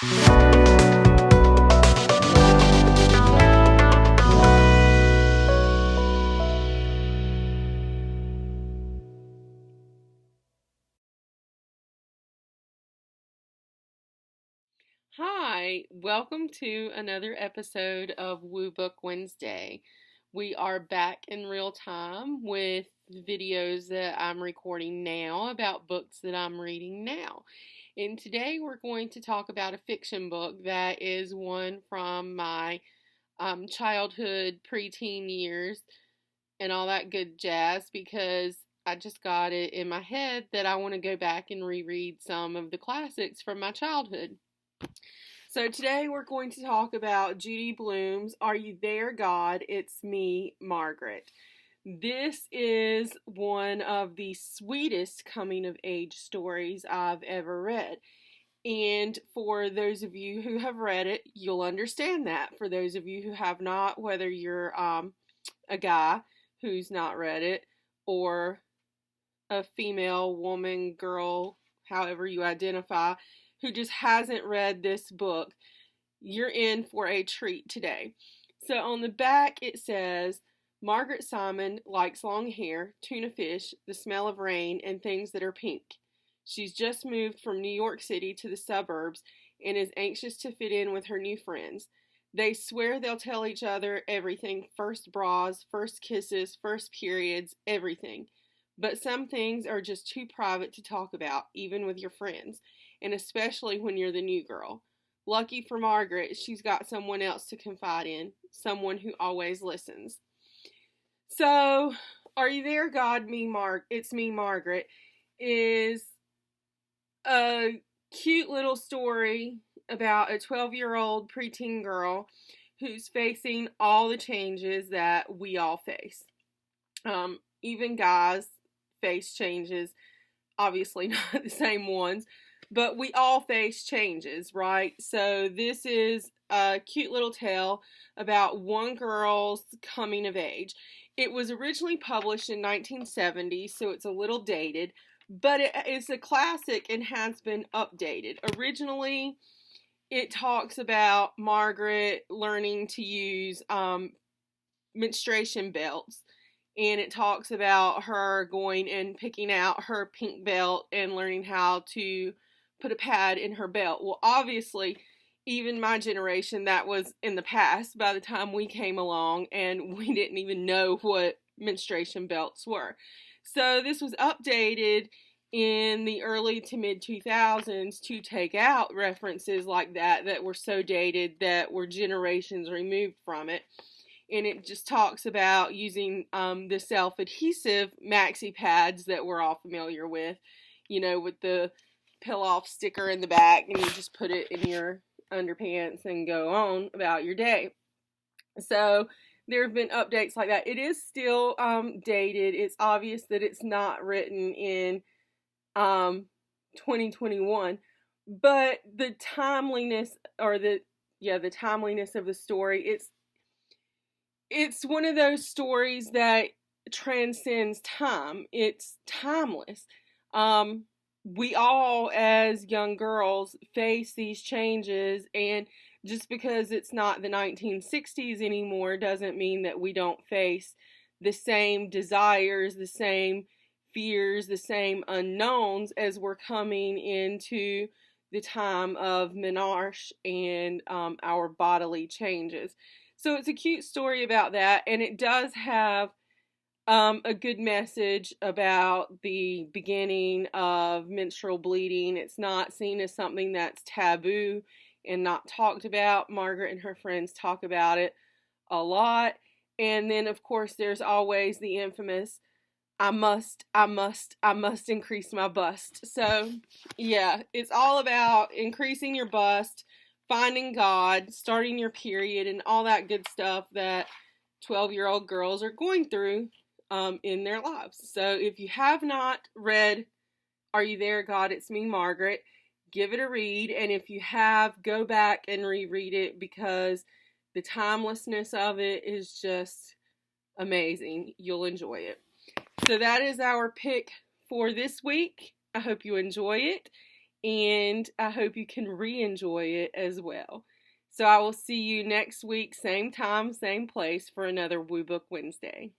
Hi, welcome to another episode of Woo Book Wednesday. We are back in real time with videos that I'm recording now about books that I'm reading now. And today we're going to talk about a fiction book that is one from my childhood, preteen years, and all that good jazz because I just got it in my head that I want to go back and reread some of the classics from my childhood. So today we're going to talk about Judy Blume's Are You There, God? It's Me, Margaret. This is one of the sweetest coming-of-age stories I've ever read. And for those of you who have read it, you'll understand that. For those of you who have not, whether you're a guy who's not read it or a female, woman, girl, however you identify, who just hasn't read this book, you're in for a treat today. So on the back it says, Margaret Simon likes long hair, tuna fish, the smell of rain, and things that are pink. She's just moved from New York City to the suburbs and is anxious to fit in with her new friends. They swear they'll tell each other everything, first bras, first kisses, first periods, everything. But some things are just too private to talk about, even with your friends, and especially when you're the new girl. Lucky for Margaret, she's got someone else to confide in, someone who always listens. So, Are You There, God? It's Me, Margaret is a cute little story about a 12-year-old preteen girl who's facing all the changes that we all face. Even guys face changes, obviously not the same ones, but we all face changes, right? So this is a cute little tale about one girl's coming of age. It was originally published in 1970, so it's a little dated, but it's a classic and has been updated. Originally, it talks about Margaret learning to use menstruation belts. And it talks about her going and picking out her pink belt and learning how to put a pad in her belt. Well, obviously, even my generation, that was in the past by the time we came along, and we didn't even know what menstruation belts were. So this was updated in the early to mid 2000s to take out references like that were so dated that were generations removed from it. And it just talks about using the self-adhesive maxi pads that we're all familiar with, with the peel-off sticker in the back, and you just put it in your underpants and go on about your day. So there have been updates like that. It is still dated. It's obvious that it's not written in 2021, but the timeliness the timeliness of the story, it's one of those stories that transcends time. It's timeless. We all, as young girls, face these changes, and just because it's not the 1960s anymore doesn't mean that we don't face the same desires, the same fears, the same unknowns as we're coming into the time of menarche and our bodily changes. So it's a cute story about that, and it does have a good message about the beginning of menstrual bleeding. It's not seen as something that's taboo and not talked about. Margaret and her friends talk about it a lot. And then, of course, there's always the infamous, I must increase my bust. So, yeah, it's all about increasing your bust, finding God, starting your period, and all that good stuff that 12-year-old girls are going through in their lives. So if you have not read Are You There, God? It's Me, Margaret, give it a read. And if you have, go back and reread it because the timelessness of it is just amazing. You'll enjoy it. So that is our pick for this week. I hope you enjoy it. and I hope you can re-enjoy it as well. So I will see you next week, same time, same place, for another Woo Book Wednesday.